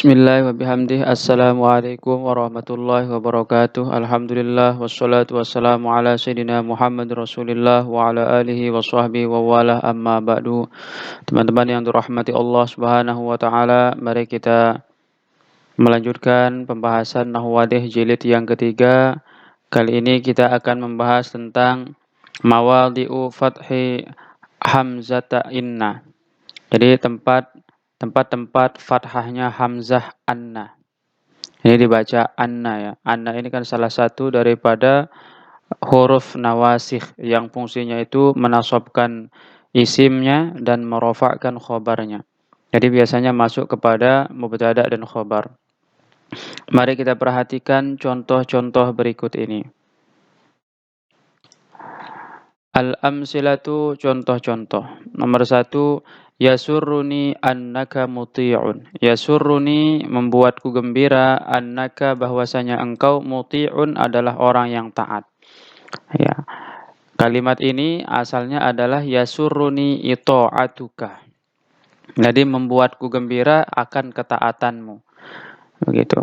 Bismillah wa bihamdih. Assalamualaikum warahmatullahi wabarakatuh. Alhamdulillah wassalatu wassalamu ala sayyidina Muhammad Rasulillah wa ala alihi wa sahbihi wa wala amma ba'du. Teman-teman yang dirahmati Allah Subhanahu wa taala, mari kita melanjutkan pembahasan Nahwu Wadih jilid yang ketiga. Kali ini kita akan membahas tentang mawadhi'u fathi hamzata inna. Jadi tempat-tempat fathahnya hamzah anna. Ini dibaca anna ya. Anna ini kan salah satu daripada huruf nawasikh yang fungsinya itu menasabkan isimnya dan merofakkan khobarnya. Jadi biasanya masuk kepada mubtada dan khobar. Mari kita perhatikan contoh-contoh berikut ini. Al-amsilatu, contoh-contoh. Nomor 1, yasurruni annaka muti'un. Yasurruni, membuatku gembira, annaka, bahwasanya engkau, muti'un, adalah orang yang taat. Ya. Kalimat ini asalnya adalah yasurruni ita'atuka. Jadi membuatku gembira akan ketaatanmu. Begitu.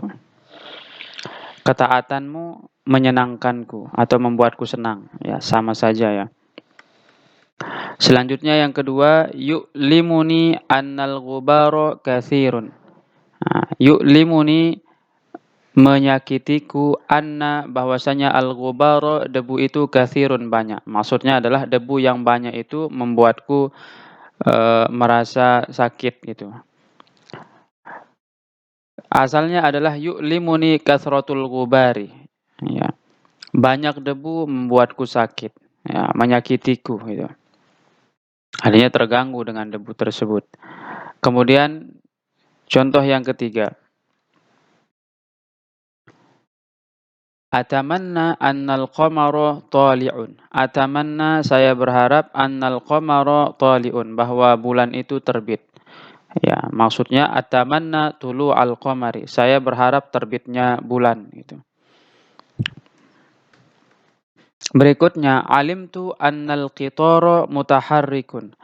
Ketaatanmu menyenangkanku atau membuatku senang. Ya, sama saja ya. Selanjutnya yang kedua, yu'limuni annal ghubara katsirun. Yu'limuni, menyakitiku, anna, bahwasanya al-ghubara, debu itu, katsirun, banyak. Maksudnya adalah debu yang banyak itu membuatku merasa sakit gitu. Asalnya adalah yu'limuni kathratul ghubari. Ya. Banyak debu membuatku sakit, ya, menyakitiku gitu. Artinya terganggu dengan debu tersebut. Kemudian contoh yang ketiga. Atamanna annal qamara tali'un. Atamanna, saya berharap, annal qamara tali'un, bahwa bulan itu terbit. Ya, maksudnya atamanna tulu'al qamari. Saya berharap terbitnya bulan gitu. Berikutnya, alimtu annal qitara mutaharrikun.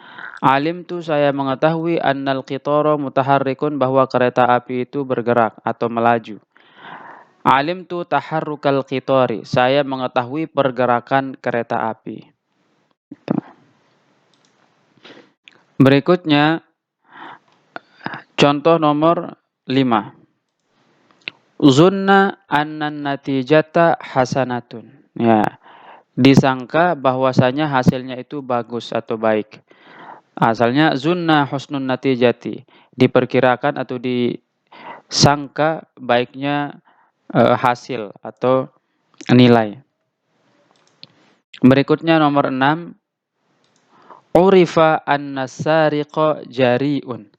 Alimtu, saya mengetahui, annal qitara mutaharrikun, bahwa kereta api itu bergerak atau melaju. Alimtu taharrukal qitari. Saya mengetahui pergerakan kereta api. Berikutnya, contoh nomor 5. Zunna annan natijata hasanatun. Ya. Disangka bahwasanya hasilnya itu bagus atau baik. Asalnya zunna husnun natijati, diperkirakan atau disangka baiknya hasil atau nilai. Berikutnya nomor 6, urifa an-nasariqa jari'un.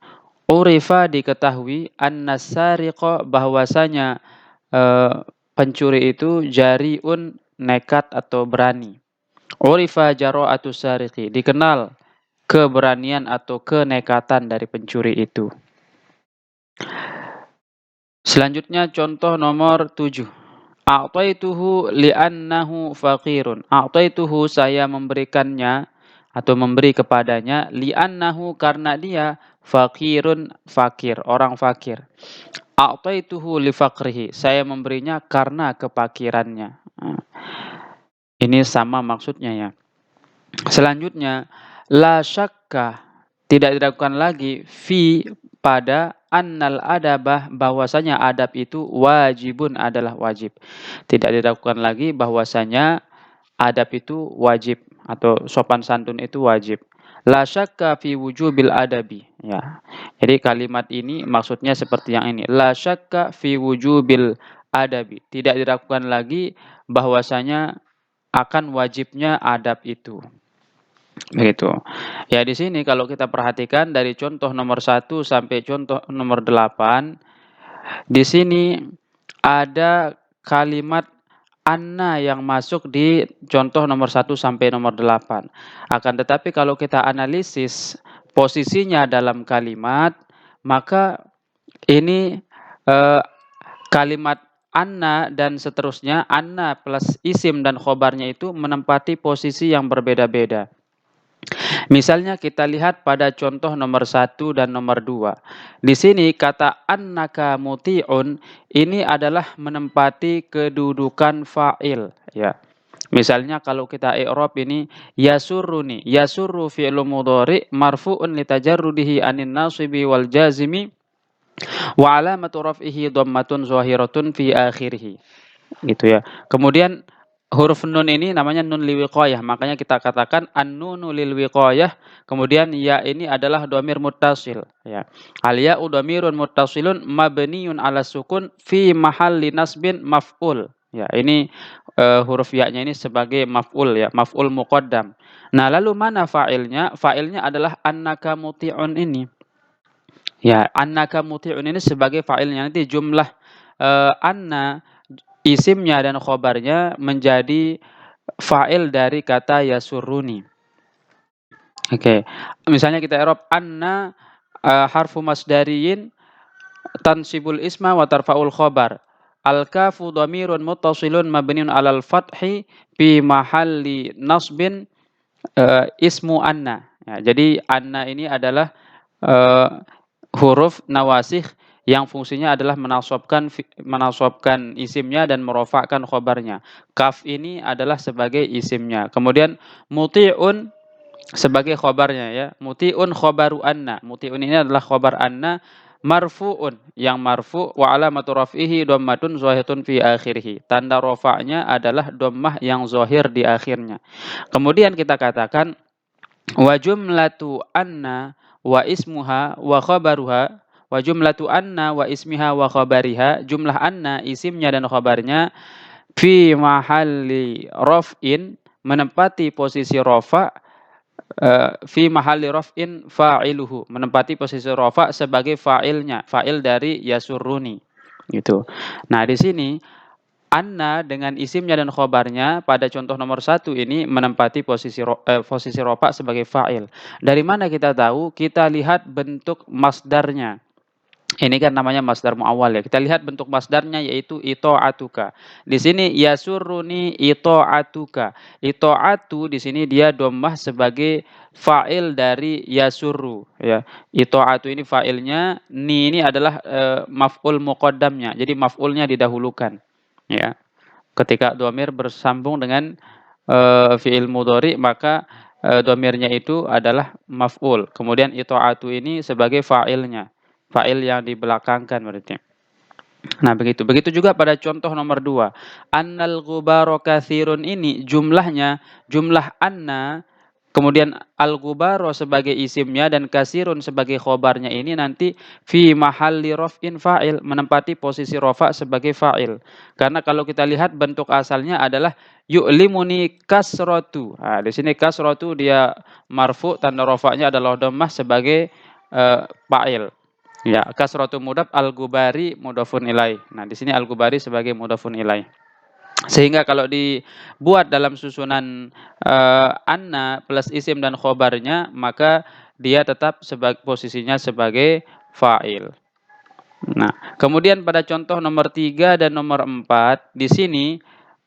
Urifa, diketahui, an-nasariqa, bahwasanya pencuri itu, jari'un, nekat atau berani. Urifa jara'atu sariqi, dikenal keberanian atau kenekatan dari pencuri itu. Selanjutnya contoh nomor 7. A'taituhu li'annahu faqirun. A'taituhu, saya memberikannya atau memberi kepadanya, li'annahu, karena dia, faqirun, fakir, orang fakir. A'taituhu li faqrihi, saya memberinya karena kefakirannya. Ini sama maksudnya ya. Selanjutnya, la syakka, tidak diragukan lagi, fi, pada, annal adabah, bahwasanya adab itu, wajibun, adalah wajib. Tidak diragukan lagi bahwasanya adab itu wajib atau sopan santun itu wajib. La syakka fi wujubil adabi. Ya. Jadi kalimat ini maksudnya seperti yang ini. La syakka fi wujubil adabi. Tidak diragukan lagi bahwasanya akan wajibnya adab itu. Begitu. Ya, di sini kalau kita perhatikan dari contoh nomor 1 sampai contoh nomor 8, di sini ada kalimat anna yang masuk di contoh nomor 1 sampai nomor 8. Akan tetapi kalau kita analisis posisinya dalam kalimat, maka ini kalimat anna dan seterusnya, anna plus isim dan khobarnya itu menempati posisi yang berbeda-beda. Misalnya kita lihat pada contoh nomor 1 dan nomor 2. Di sini kata annaka muti'un ini adalah menempati kedudukan fa'il, ya. Misalnya kalau kita i'rab ini yasurruni, yasurru fi'lu mudhari' marfu'un litajarrudihi anin nasibi wal jazimi wa alamatu raf'ihi dhammatun zahiratun fi akhirih. Gitu ya. Kemudian huruf nun ini namanya nun liwiqayah, makanya kita katakan an-nunu lil wiqayah, kemudian ya ini adalah dhamir muttasil, ya. Al ya'u dhamirun muttasilun mabniun 'ala sukun fi mahalli nasbin maf'ul. Ya, ini huruf ya-nya ini sebagai maf'ul ya, maf'ul muqaddam. Nah, lalu mana fa'ilnya? Fa'ilnya adalah annaka muti'un ini. Ya, annaka muti'un ini sebagai fa'ilnya. Nanti jumlah anna isimnya dan khobarnya menjadi fa'il dari kata yasurruni. Oke. Misalnya kita i'rab anna harfu masdariyin tansibul isma wa tarfa'ul khobar. Al-kafu dhamirun muttasilun mabniun 'alal fathi fi mahalli nasbin ismu anna. Ya, jadi anna ini adalah uh, huruf nawasikh yang fungsinya adalah menasabkan isimnya dan merofakkan khobarnya. Kaf ini adalah sebagai isimnya. Kemudian muti'un sebagai khobarnya ya. Muti'un khobaru anna. Muti'un ini adalah khobar anna marfu'un yang marfu' wa alamatu raf'ihi dhammatun zahiratun fi akhirih. Tanda rofaknya adalah dhammah yang zahir di akhirnya. Kemudian kita katakan wa jumlatu anna wa ismuha wa khabaruha wa jumlatu anna wa ismiha wa khabariha, jumlah anna isimnya dan khabarnya fi mahalli raf'in menempati posisi rafa, fi mahalli raf'in fa'iluhu menempati posisi rafa sebagai fa'ilnya, fa'il dari yasurruni gitu. Nah, di sini anna dengan isimnya dan khobarnya pada contoh nomor 1 ini menempati posisi rofa sebagai fa'il. Dari mana kita tahu? Kita lihat bentuk masdarnya. Ini kan namanya masdar muawwal ya. Kita lihat bentuk masdarnya yaitu ito'atuka. Di sini yasurruni ito'atuka. Ito'atu di sini dia dhammah sebagai fa'il dari yasurru ya. Ito'atu ini fa'ilnya, ni ini adalah maf'ul muqaddamnya. Jadi maf'ulnya didahulukan. Ya, ketika dhamir bersambung dengan fi'il mudhari maka dhamirnya itu adalah maf'ul. Kemudian ito'atu ini sebagai fa'ilnya, fa'il yang dibelakangkan berarti. Nah, begitu. Begitu juga pada contoh nomor 2. Annal ghubara katsirun ini jumlahnya jumlah anna, kemudian al-ghubara sebagai isimnya dan kasirun sebagai khobarnya ini nanti fi mahalli raf'in fa'il menempati posisi rafa sebagai fa'il. Karena kalau kita lihat bentuk asalnya adalah yu'limuni kasratu. Nah, di sini kasratu dia marfu, tanda rafa'nya adalah dhammah sebagai fa'il. Ya, kasratu mudhaf, al-ghubari mudhafun ilaih. Nah, di sini al-ghubari sebagai mudhafun ilaih. Sehingga kalau dibuat dalam susunan anna plus isim dan khobarnya, maka dia tetap posisinya sebagai fa'il. Nah, kemudian pada contoh nomor 3 dan nomor 4, di sini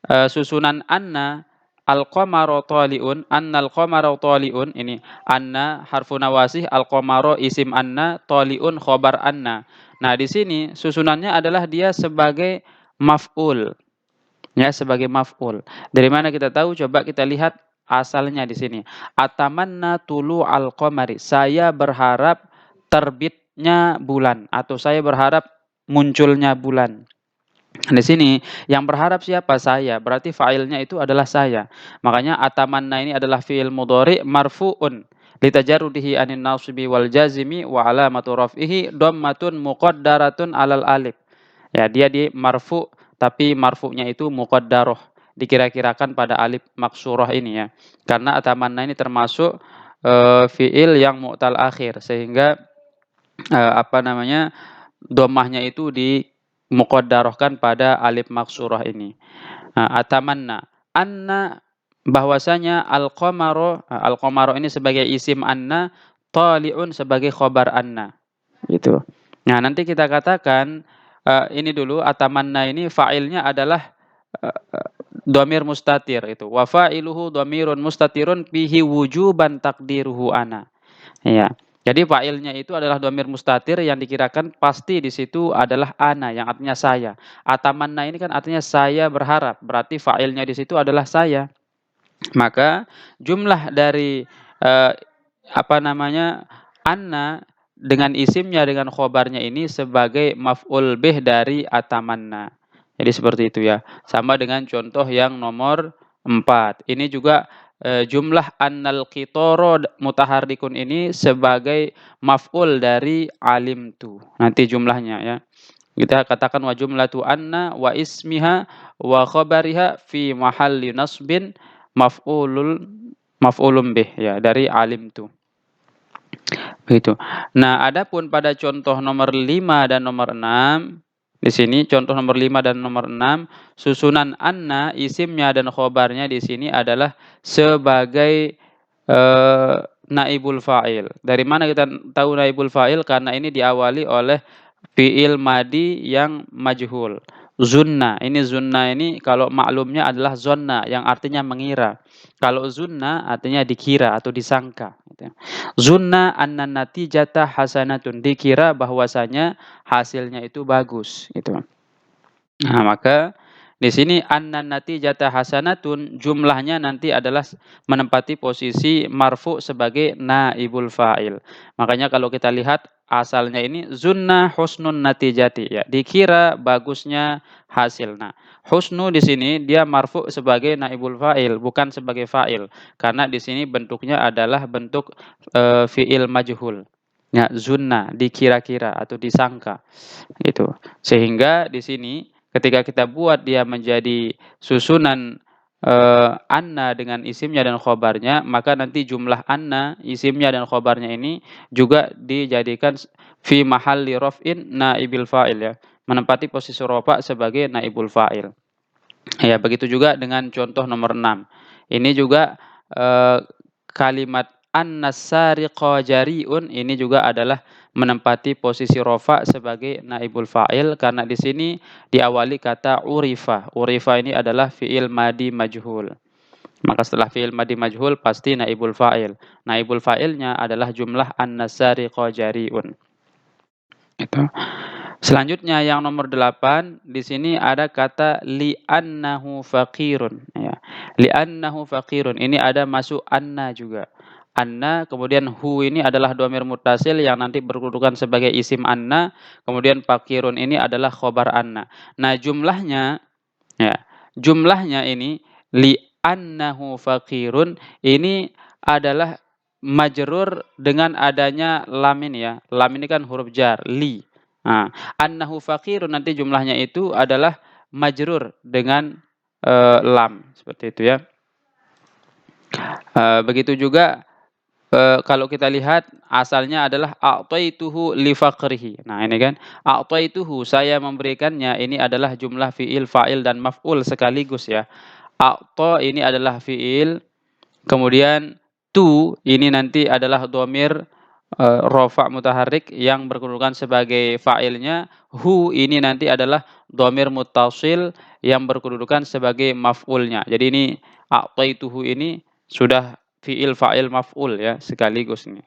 susunan anna al-qamaru tali'un, annal qamaru tali'un, ini anna harfu nawasih, al-qamaru isim anna, tali'un khobar anna. Nah, di sini susunannya adalah dia sebagai maf'ul. Ya, sebagai maf'ul. Dari mana kita tahu? Coba kita lihat asalnya di sini. Atamanna tulu al-qamari. Saya berharap terbitnya bulan atau saya berharap munculnya bulan. Di sini yang berharap siapa? Saya. Berarti fa'ilnya itu adalah saya. Makanya atamanna ini adalah fi'il mudhari marfu'un litajarrudihi anin nasibi wal jazimi wa alamatu raf'ihi dhammatun muqaddaratun alal alif. Ya, dia di marfu' tapi marfu'nya itu muqaddarah, dikira-kirakan pada alif maksurah ini ya. Karena atamanna ini termasuk fi'il yang mu'tal akhir sehingga dhammahnya itu di muqaddarahkan pada alif maksurah ini. Atamanna anna bahwasanya al-qamaru ini sebagai isim anna, tali'un sebagai khobar anna. Gitu. Nah, nanti kita katakan ini dulu atamanna ini fa'ilnya adalah dhamir mustatir itu. Wa fa'iluhu dhamirun mustatirun fihi wujuban taqdiruhu ana. Ya. Jadi fa'ilnya itu adalah dhamir mustatir yang dikirakan pasti di situ adalah ana yang artinya saya. Atamanna ini kan artinya saya berharap, berarti fa'ilnya di situ adalah saya. Maka jumlah dari eee, apa namanya, anna dengan isimnya dengan khobarnya ini sebagai maf'ul bih dari atamanna. Jadi seperti itu ya. Sama dengan contoh yang nomor 4. Ini juga jumlah annal qitara mutaharrikun ini sebagai maf'ul dari alimtu. Nanti jumlahnya ya. Kita katakan wa jumlatu anna wa ismiha wa khabariha fi mahalli nasbin maf'ulul maf'ulun bih ya dari alimtu. Begitu. Nah, adapun pada contoh nomor 5 dan nomor 6 di sini contoh nomor 5 dan nomor 6 susunan anna isimnya dan khobarnya di sini adalah sebagai naibul fa'il. Dari mana kita tahu naibul fa'il? Karena ini diawali oleh fi'il madi yang majhul. Zunna, ini zunna ini kalau maklumnya adalah zonna yang artinya mengira. Kalau zunna artinya dikira atau disangka. Gitu. Zunna anna natijata hasanatun, dikira bahwasanya hasilnya itu bagus. Gitu. Nah, maka di sini anna natijata hasanatun jumlahnya nanti adalah menempati posisi marfu sebagai naibul fa'il. Makanya kalau kita lihat asalnya ini zunna husnun natijati ya, dikira bagusnya hasil. Nah, husnu di sini dia marfu sebagai naibul fa'il bukan sebagai fa'il karena di sini bentuknya adalah bentuk fi'il majhul. Ya, zunna dikira-kira atau disangka gitu. Sehingga di sini ketika kita buat dia menjadi susunan anna dengan isimnya dan khobarnya, maka nanti jumlah anna, isimnya dan khobarnya ini juga dijadikan fi mahalli raf'in naibil fa'il ya, menempati posisi rofa sebagai naibul fa'il. Ya, begitu juga dengan contoh nomor 6. Ini juga kalimat an-nasariqa jari'un ini juga adalah menempati posisi rofa sebagai naibul fa'il karena di sini diawali kata urifa. Urifa ini adalah fi'il madi majhul. Maka setelah fi'il madi majhul pasti naibul fa'il. Naibul fa'ilnya adalah jumlah an-nasariqa jari'un. Itu. Selanjutnya yang nomor 8 di sini ada kata li'annahu faqirun ya. Li'annahu faqirun ini ada masuk anna juga. Anna kemudian hu ini adalah dhamir muttasil yang nanti berkedudukan sebagai isim anna, kemudian faqirun ini adalah khobar anna. Nah, jumlahnya ya, jumlahnya ini li'annahu faqirun ini adalah majrur dengan adanya lam ini ya. Lam ini kan huruf jar, li. Nah, annahu faqirun nanti jumlahnya itu adalah majrur dengan lam seperti itu ya. Begitu juga kalau kita lihat asalnya adalah a'taituhu li faqrihi. Nah, ini kan a'taituhu saya memberikannya ini adalah jumlah fiil, fa'il dan maf'ul sekaligus ya. A'ta ini adalah fiil, kemudian tu ini nanti adalah dhamir rafa' mutaharrik yang berkedudukan sebagai fa'ilnya. Hu ini nanti adalah dhamir muttasil yang berkedudukan sebagai maf'ulnya. Jadi ini a'taituhu ini sudah fi'il fa'il maf'ul ya sekaligus ini.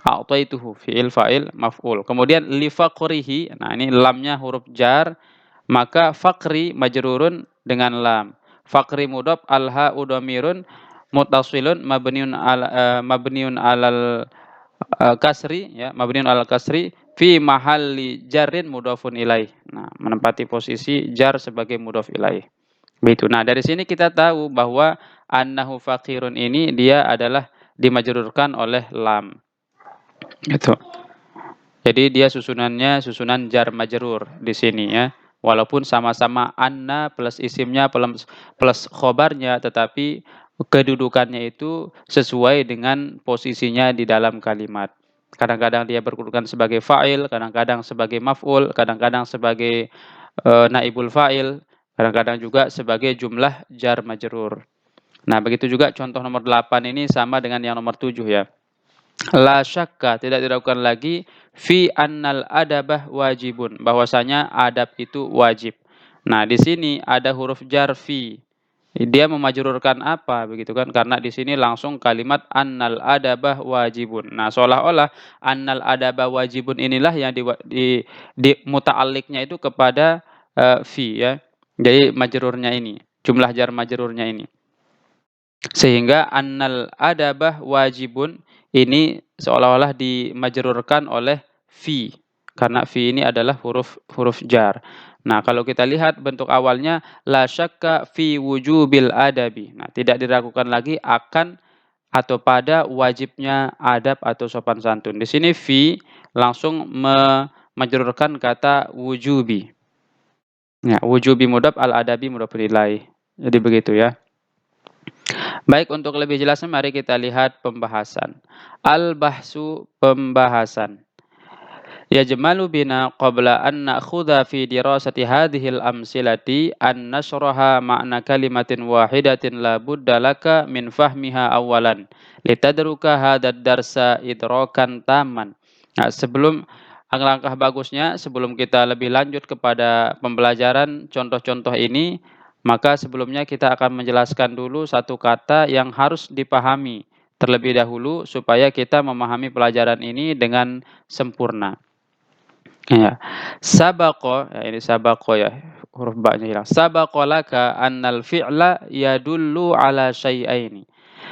A'taituhu fi'il fa'il maf'ul. Kemudian li faqrihi. Nah, ini lamnya huruf jar, maka faqri majrurun dengan lam. Faqri mudhaf al-ha'u dhamirun muttasilun mabniun alal kasri ya, mabniun alal kasri fi mahalli jarrin mudhafun ilaih. Nah, menempati posisi jar sebagai mudhaf ilaih. Begitu. Nah, dari sini kita tahu bahwa annahu faqirun ini dia adalah dimajrurkan oleh lam. Gitu. Jadi dia susunannya susunan jar majrur di sini ya. Walaupun sama-sama anna plus isimnya plus khobarnya, tetapi kedudukannya itu sesuai dengan posisinya di dalam kalimat. Kadang-kadang dia berkedudukan sebagai fa'il, kadang-kadang sebagai maf'ul, kadang-kadang sebagai naibul fa'il, kadang-kadang juga sebagai jumlah jar majrur. Nah, begitu juga contoh nomor 8 ini sama dengan yang nomor 7 ya. La syakka, tidak diragukan lagi fi annal adabah wajibun, bahwasanya adab itu wajib. Nah, di sini ada huruf jar fi. Dia memajrurkan apa begitu kan? Karena di sini langsung kalimat annal adabah wajibun. Nah, seolah-olah annal adabah wajibun inilah yang di muta'alliqnya itu kepada fi ya. Jadi majrurnya ini, jumlah jar majrurnya ini. Sehingga annal adabah wajibun ini seolah-olah dimajrurkan oleh fi. Karena fi ini adalah huruf huruf jar. Nah, kalau kita lihat bentuk awalnya la syakka fi wujubil adabi. Nah, tidak diragukan lagi akan atau pada wajibnya adab atau sopan santun. Di sini fi langsung memajrurkan kata wujubi. Ya, wujubi mudhaf al adabi mudhaf ilaih. Jadi begitu ya. Baik, untuk lebih jelasnya mari kita lihat pembahasan. Al-bahsu, pembahasan. Yajmalu bina qabla an na'khudha fi dirasati hadhil amsilati an nasraha ma'na kalimatin wahidatin la budda laka min fahmiha awalan litadruka hadad darsa idrakan taman. Nah, alangkah bagusnya sebelum kita lebih lanjut kepada pembelajaran contoh-contoh ini, maka sebelumnya kita akan menjelaskan dulu satu kata yang harus dipahami terlebih dahulu supaya kita memahami pelajaran ini dengan sempurna. Ya. Sabaqo, ya ini sabaqo ya, huruf ba-nya hilang. Sabaqo laka annal fi'la yadullu ala syai'aini.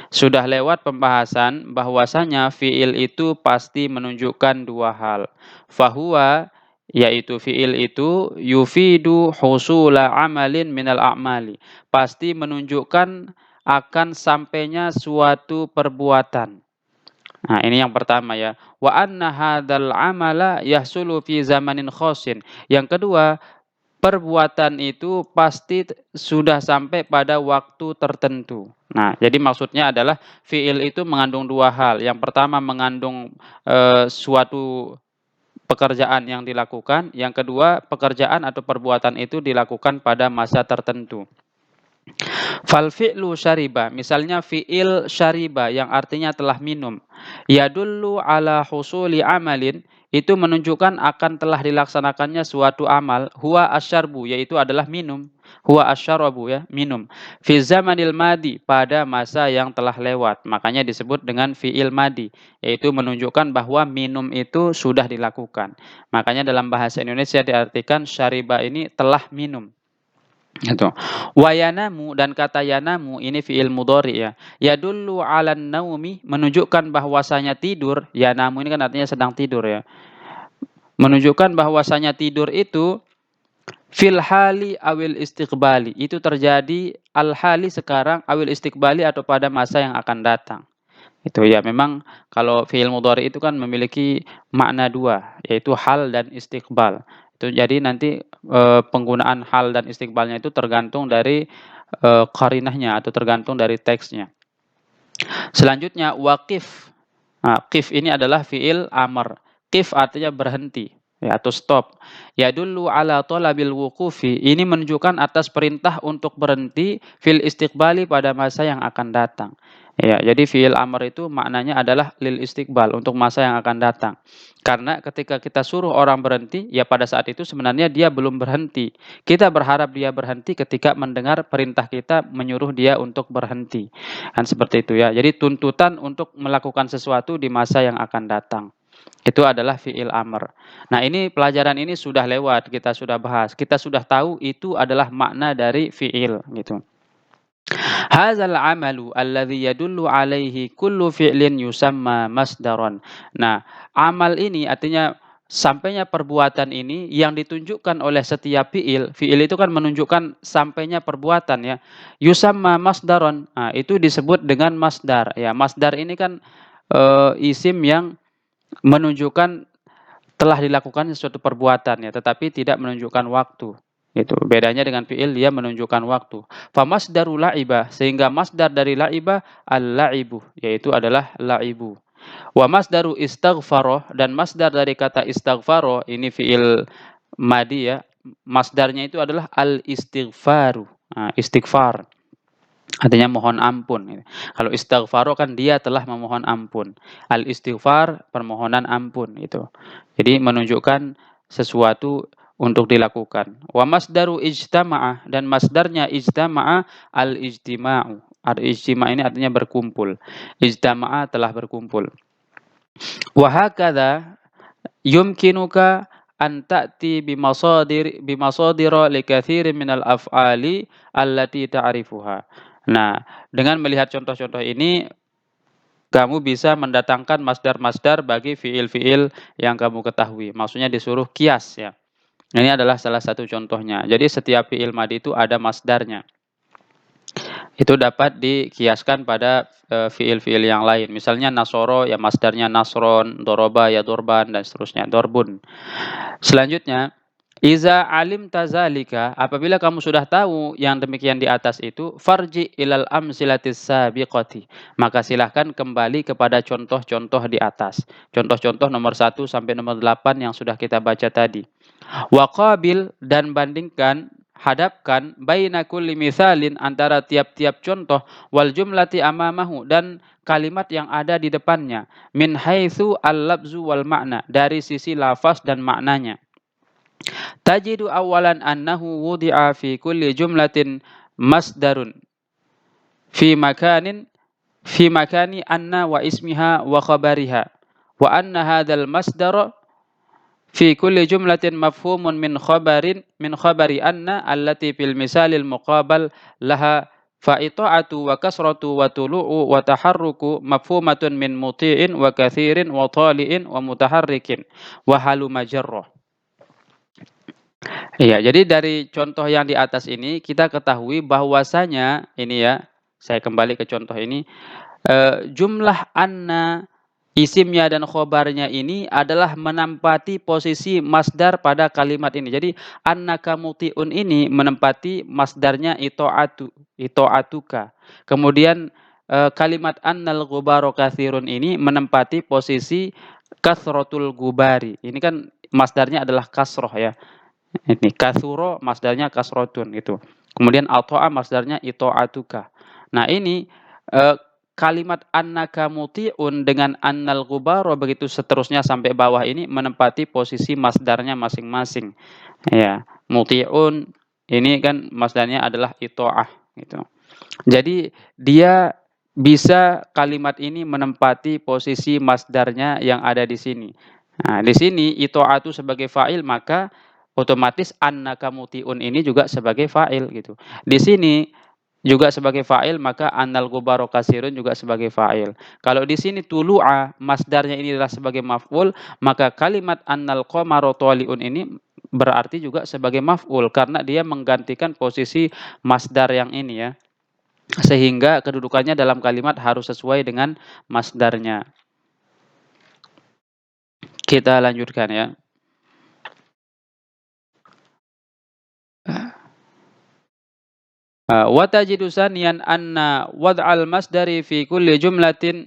Sudah lewat pembahasan bahwasanya fi'il itu pasti menunjukkan dua hal. Fahuwa, yaitu fi'il itu yufidu husula amalin minal a'mali. Pasti menunjukkan akan sampainya suatu perbuatan. Nah, ini yang pertama ya. Wa anna hadzal amala yahsulu fi zamanin khosin. Yang kedua, perbuatan itu pasti sudah sampai pada waktu tertentu. Nah, jadi maksudnya adalah fiil itu mengandung dua hal. Yang pertama mengandung suatu pekerjaan yang dilakukan. Yang kedua, pekerjaan atau perbuatan itu dilakukan pada masa tertentu. Fal fi'lu syariba, misalnya fi'il syariba yang artinya telah minum. Yadullu ala husuli amalin, itu menunjukkan akan telah dilaksanakannya suatu amal. Huwa asyarbu, yaitu adalah minum. Huwa asyarabu ya, minum. Fi zamanil madi, pada masa yang telah lewat. Makanya disebut dengan fi'il madi, yaitu menunjukkan bahwa minum itu sudah dilakukan. Makanya dalam bahasa Indonesia diartikan syariba ini telah minum. Itu. Wa yanamu, dan kata yanamu ini fi'il mudhari ya. Yadullu 'alan naumi, menunjukkan bahwasanya tidur. Yanamu ini kan artinya sedang tidur ya. Menunjukkan bahwasanya tidur itu fil hali awil istiqbali. Itu terjadi al hali sekarang, awil istiqbali atau pada masa yang akan datang. Itu ya, memang kalau fi'il mudhari itu kan memiliki makna dua, yaitu hal dan istiqbal. Itu jadi nanti penggunaan hal dan istiqbalnya itu tergantung dari qarinahnya atau tergantung dari teksnya. Selanjutnya waqif. Nah, qif ini adalah fi'il amr. Qif artinya berhenti ya, atau stop. Yadullu ala talabil wuqufi, ini menunjukkan atas perintah untuk berhenti fil istiqbali pada masa yang akan datang. Ya, jadi fi'il amr itu maknanya adalah lil istiqbal, untuk masa yang akan datang. Karena ketika kita suruh orang berhenti, ya pada saat itu sebenarnya dia belum berhenti. Kita berharap dia berhenti ketika mendengar perintah kita menyuruh dia untuk berhenti. Kan seperti itu ya. Jadi tuntutan untuk melakukan sesuatu di masa yang akan datang. Itu adalah fi'il amr. Nah, ini pelajaran ini sudah lewat, kita sudah bahas. Kita sudah tahu itu adalah makna dari fi'il gitu. Hadzal amalu alladzi yadullu alaihi kullu fi'lin yusamma masdaron. Nah, amal ini artinya sampainya perbuatan ini yang ditunjukkan oleh setiap fi'il. Fi'il itu kan menunjukkan sampainya perbuatan ya. Yusamma masdaron. Nah, itu disebut dengan masdar ya. Masdar ini kan isim yang menunjukkan telah dilakukan suatu perbuatan ya, tetapi tidak menunjukkan waktu. Itu bedanya dengan fi'il, dia menunjukkan waktu. Fa masdaru la'iba, sehingga masdar dari la'iba al-la'ibu, yaitu adalah la'ibu. Wa masdaru istaghfaro, dan masdar dari kata istaghfaro ini fi'il madi ya. Masdarnya itu adalah al-istighfaru. Nah, istighfar. Artinya mohon ampun. Kalau istighfaro kan dia telah memohon ampun. Al-istighfar permohonan ampun itu. Jadi menunjukkan sesuatu untuk dilakukan. Wa masdaru ijtama'ah, dan masdarnya ijtama'a al-ijtima'u. Al-ijtima' ini artinya berkumpul. Ijtama'a telah berkumpul. Wa hakadha yumkinuka an ta'ti bimasadira likatsirin minal af'ali allati ta'rifuha. Nah, dengan melihat contoh-contoh ini kamu bisa mendatangkan masdar-masdar bagi fiil-fiil yang kamu ketahui. Maksudnya disuruh kias ya. Ini adalah salah satu contohnya. Jadi setiap fiil madi itu ada masdarnya. Itu dapat dikiaskan pada fiil-fiil yang lain. Misalnya nasoro ya masdarnya nasron, doroba ya dorban, dan seterusnya, dorbun. Selanjutnya, iza alim tazalika, apabila kamu sudah tahu yang demikian di atas itu, farji ilal amsilatis sabiqati, maka silahkan kembali kepada contoh-contoh di atas. Contoh-contoh nomor 1 sampai nomor 8 yang sudah kita baca tadi. Waqabil, dan bandingkan, hadapkan baina kulli mithalin, antara tiap-tiap contoh, wal jumlati amamahu, dan kalimat yang ada di depannya, min haitsu al-labzu wal makna, dari sisi lafaz dan maknanya. Tajidu awalan annahu wudi'a fi kulli jumlatin masdarun fi makani anna wa ismiha wa khabariha, wa anna hadzal masdara fi kulli jumlatin mafhumun min khabari anna allati fil misalil muqabal laha fa ita'atu wa kasratu wa tulu'u wa taharruku mafhumatun min muti'in wa katsirin wa tali'in wa mutaharrikin wa haluma jarrah. Iya, jadi dari contoh yang di atas ini kita ketahui bahwasanya ini ya, saya kembali ke contoh ini, jumlah anna, isimnya dan khobarnya ini adalah menempati posisi masdar pada kalimat ini. Jadi annaka muti'un ini menempati masdarnya ito'atuka. Kemudian kalimat annal ghubaro katsirun ini menempati posisi kasrotul gubari. Ini kan masdarnya adalah kasroh ya. Ini katsuro masdarnya kasrotun itu. Kemudian ato'a masdarnya ito'atuka. Nah ini kalimat annaka muti'un dengan annal ghubaro, begitu seterusnya sampai bawah ini menempati posisi masdarnya masing-masing. Ya, muti'un ini kan masdarnya adalah ito'ah gitu. Jadi dia bisa kalimat ini menempati posisi masdarnya yang ada di sini. Nah, di sini ito'atu sebagai fa'il, maka otomatis annaka muti'un ini juga sebagai fa'il gitu. Di sini juga sebagai fa'il, maka annal ghubaro kasirun juga sebagai fa'il. Kalau di sini tulu'a masdarnya ini adalah sebagai maf'ul, maka kalimat annal qamaro tali'un ini berarti juga sebagai maf'ul karena dia menggantikan posisi masdar yang ini ya. Sehingga kedudukannya dalam kalimat harus sesuai dengan masdarnya. Kita lanjutkan ya. Wa tajidu saniyan anna wad'al masdari fi kulli jumlatin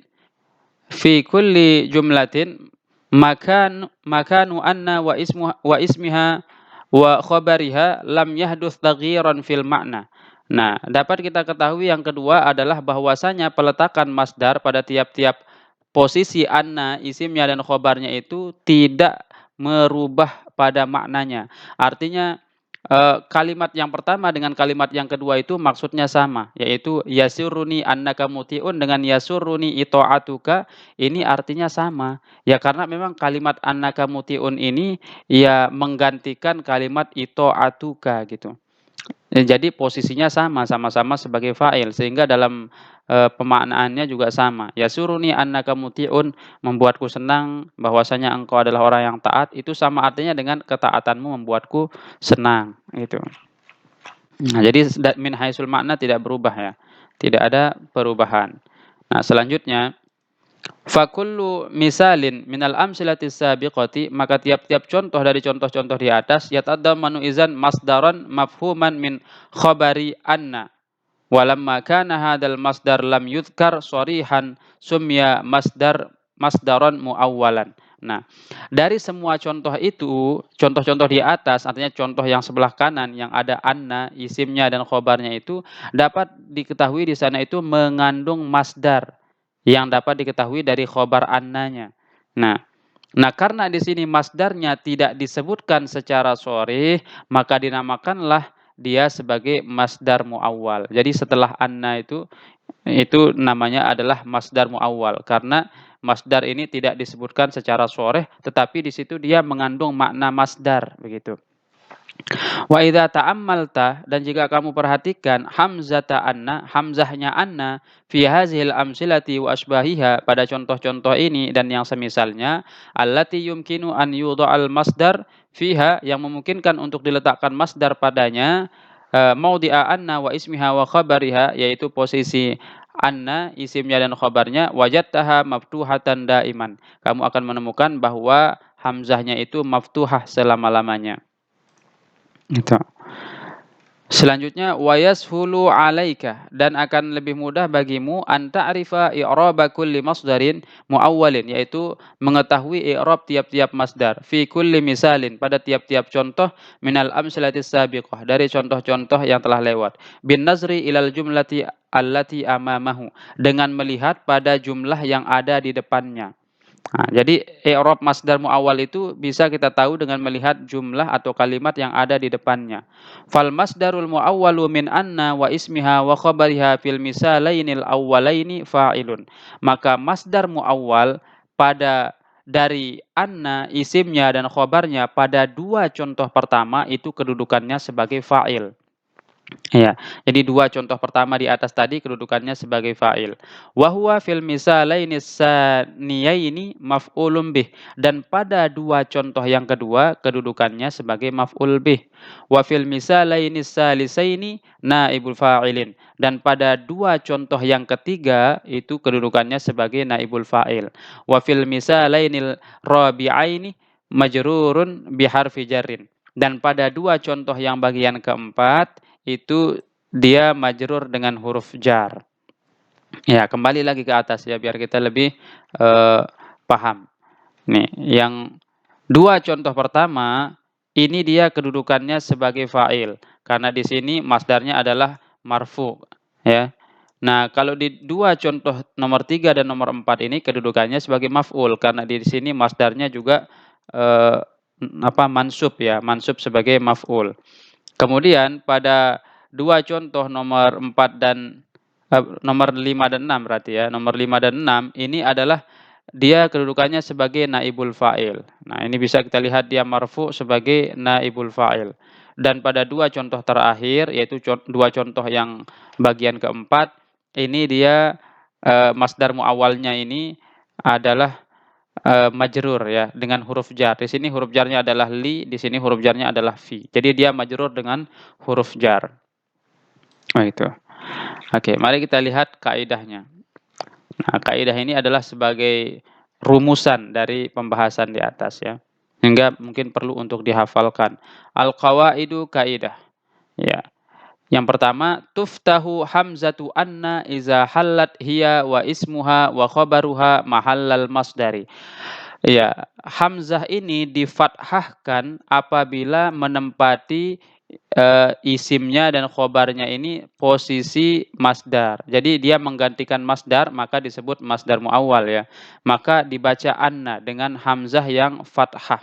makanu anna wa ismiha wa khabariha lam yahduts taghyiran fil makna. Nah, dapat kita ketahui yang kedua adalah bahwasanya peletakan masdar pada tiap-tiap posisi anna, isimnya dan khobarnya itu tidak merubah pada maknanya. Artinya kalimat yang pertama dengan kalimat yang kedua itu maksudnya sama, yaitu yasurruni annaka muti'un dengan yasurruni ito'atuka, ini artinya sama. Ya karena memang kalimat annaka muti'un ini ya menggantikan kalimat ito'atuka gitu. Jadi posisinya sama-sama sebagai fa'il, sehingga dalam pemaknaannya juga sama. Yasuruni annaka muti'un, membuatku senang bahwasanya engkau adalah orang yang taat, itu sama artinya dengan ketaatanmu membuatku senang, gitu. Nah, jadi min haisul makna tidak berubah ya. Tidak ada perubahan. Nah, selanjutnya fakullu misalin minal amsilatis sabiqati, maka tiap-tiap contoh dari contoh-contoh di atas yatadammanu izan masdaran mafhuman min khabari anna, walamma kana hadzal masdar lam yudhkar sharihan sumya masdaran muawwalan. Nah, dari semua contoh itu, contoh-contoh di atas, artinya contoh yang sebelah kanan yang ada anna, isimnya dan khobarnya itu dapat diketahui di sana itu mengandung masdar yang dapat diketahui dari khobar annanya. Nah, Nah, karena di sini masdarnya tidak disebutkan secara sharih, maka dinamakanlah dia sebagai masdar muawwal. Jadi setelah anna itu namanya adalah masdar muawwal karena masdar ini tidak disebutkan secara sharih, tetapi di situ dia mengandung makna masdar begitu. Wa idza ta'ammalta, dan jika kamu perhatikan hamzata anna, hamzahnya anna fi hazihil amsilati wa asbahiha, pada contoh-contoh ini dan yang semisalnya, allati yumkinu an yudha'al masdar fiha, yang memungkinkan untuk diletakkan masdar padanya, maudhi'a anna wa ismiha wa khabariha, yaitu posisi anna isimnya dan khabarnya, wajadtaha maftuhatan daiman. Kamu akan menemukan bahwa hamzahnya itu maftuhah selama-lamanya. Gitu. Selanjutnya wayashulu 'alaika, dan akan lebih mudah bagimu an ta'rifa i'raba kulli masdarin muawwalin, yaitu mengetahui i'rab tiap-tiap masdar fi kulli misalin, pada tiap-tiap contoh minal amsilatis sabiqah, dari contoh-contoh yang telah lewat, bin nazri ilal jumlati allati amamahu, dengan melihat pada jumlah yang ada di depannya. Nah, jadi i'rab masdar muawwal itu bisa kita tahu dengan melihat jumlah atau kalimat yang ada di depannya. Fal masdarul muawwalu min anna wa ismiha wa khabariha fil misalainil awwalaini fa'ilun. Maka masdar muawwal pada dari anna isimnya dan khabarnya pada dua contoh pertama itu kedudukannya sebagai fa'il. Iya, jadi dua contoh pertama di atas tadi kedudukannya sebagai fa'il. Wa huwa fil misalaini tsaniyaini maf'ulun bih, dan pada dua contoh yang kedua kedudukannya sebagai maf'ul bih. Wa fil misalaini tsalisaini naibul fa'ilin, dan pada dua contoh yang ketiga itu kedudukannya sebagai naibul fa'il. Wa fil misalainil rabi'aini majrurun biharfi jarrin, dan pada dua contoh yang bagian keempat itu dia majrur dengan huruf jar. Ya, kembali lagi ke atas ya biar kita lebih paham. Nih, yang dua contoh pertama ini dia kedudukannya sebagai fa'il karena di sini masdarnya adalah marfu, ya. Nah, kalau di dua contoh nomor 3 dan nomor 4 ini kedudukannya sebagai maf'ul karena di sini masdarnya juga eh, mansub ya, mansub sebagai maf'ul. Kemudian pada dua contoh nomor 4 dan nomor 5 dan 6 berarti ya. Nomor 5 dan 6 ini adalah dia kedudukannya sebagai naibul fa'il. Nah, ini bisa kita lihat dia marfu sebagai naibul fa'il. Dan pada dua contoh terakhir yaitu dua contoh yang bagian keempat ini dia masdar muawwalnya ini adalah majrur ya dengan huruf jar. Di sini huruf jarnya adalah li, di sini huruf jarnya adalah fi. Jadi dia majrur dengan huruf jar. Oh itu. Oke, mari kita lihat kaidahnya. Nah, kaidah ini adalah sebagai rumusan dari pembahasan di atas ya. Sehingga mungkin perlu untuk dihafalkan. Al-qawaidu kaidah. Ya. Yang pertama, tuftahu hamzatu anna iza hallat hiya wa ismuha wa khabaruha mahallal masdari. Ya, hamzah ini difathahkan apabila menempati isimnya dan khobarnya ini posisi masdar. Jadi dia menggantikan masdar maka disebut masdar muawwal ya. Maka dibaca anna dengan hamzah yang fathah.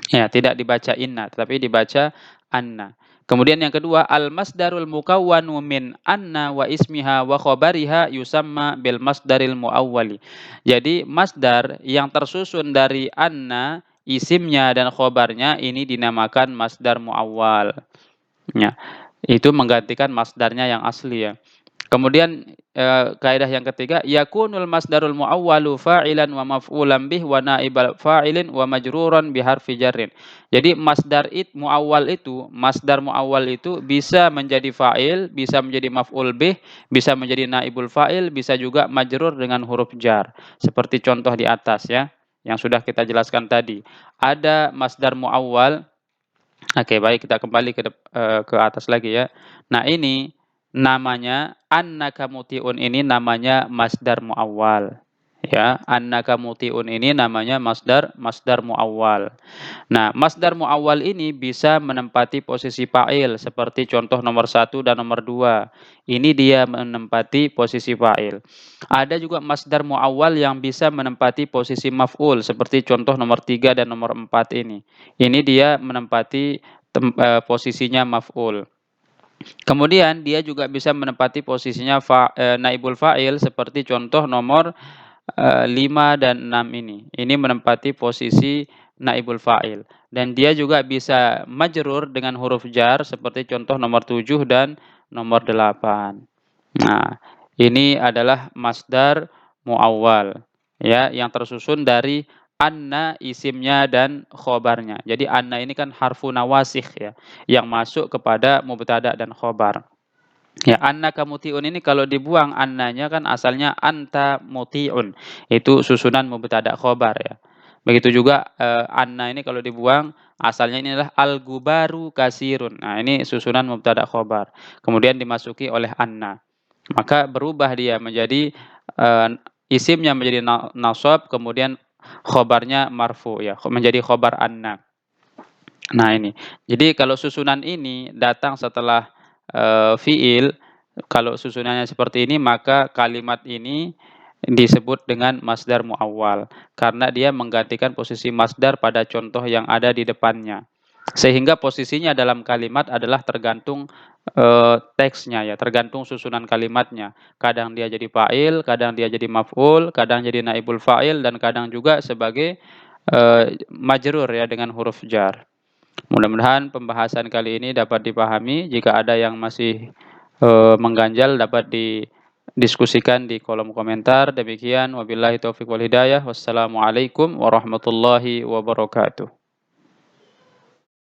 Ya, tidak dibaca inna tetapi dibaca anna. Kemudian yang kedua, al-masdarul mukawwanu min anna wa ismiha wa khabariha yusamma bil masdaril muawwali. Jadi masdar yang tersusun dari anna, isimnya dan khobarnya ini dinamakan masdar muawwal. Ya, itu menggantikan masdarnya yang asli ya. Kemudian kaidah yang ketiga, yakunul masdarul muawwalu fa'ilan wa maf'ulan bih wa naibal fa'ilin wa majruran bi harfi jarrin. Jadi masdar muawwal itu bisa menjadi fa'il, bisa menjadi maf'ul bih, bisa menjadi naibul fa'il, bisa juga majrur dengan huruf jar. Seperti contoh di atas ya, yang sudah kita jelaskan tadi. Ada masdar muawwal. Oke, baik kita kembali ke atas lagi ya. Nah, ini namanya annaka muti'un, ini namanya masdar muawwal Ya, annaka muti'un ini namanya masdar muawwal. Nah, masdar muawwal ini bisa menempati posisi fa'il seperti contoh nomor 1 dan nomor 2. Ini dia menempati posisi fa'il. Ada juga masdar muawwal yang bisa menempati posisi maf'ul seperti contoh nomor 3 dan nomor 4 ini. Ini dia menempati posisinya maf'ul. Kemudian dia juga bisa menempati posisinya naibul fa'il seperti contoh nomor 5 dan 6 ini. Ini menempati posisi naibul fa'il dan dia juga bisa majrur dengan huruf jar seperti contoh nomor 7 dan nomor 8. Nah, ini adalah masdar muawwal ya yang tersusun dari anna isimnya dan khobarnya. Jadi anna ini kan harfu nawasikh ya yang masuk kepada mubtada dan khobar. Ya, annaka muti'un ini kalau dibuang annanya kan asalnya anta muti'un. Itu susunan mubtada khobar ya. Begitu juga anna ini kalau dibuang asalnya ini adalah al-gubaru kasirun. Nah, ini susunan mubtada khobar. Kemudian dimasuki oleh anna. Maka berubah dia menjadi isimnya menjadi nasab kemudian khobarnya marfu ya, menjadi khobar anna. Nah ini. Jadi kalau susunan ini datang setelah fiil, kalau susunannya seperti ini maka kalimat ini disebut dengan masdar muawwal karena dia menggantikan posisi masdar pada contoh yang ada di depannya. Sehingga posisinya dalam kalimat adalah tergantung teksnya ya, tergantung susunan kalimatnya. Kadang dia jadi fa'il, kadang dia jadi maf'ul, kadang jadi naibul fa'il dan kadang juga sebagai majrur ya dengan huruf jar. Mudah-mudahan pembahasan kali ini dapat dipahami. Jika ada yang masih mengganjal dapat didiskusikan di kolom komentar. Demikian wabillahi taufik wal hidayah. Wassalamualaikum warahmatullahi wabarakatuh.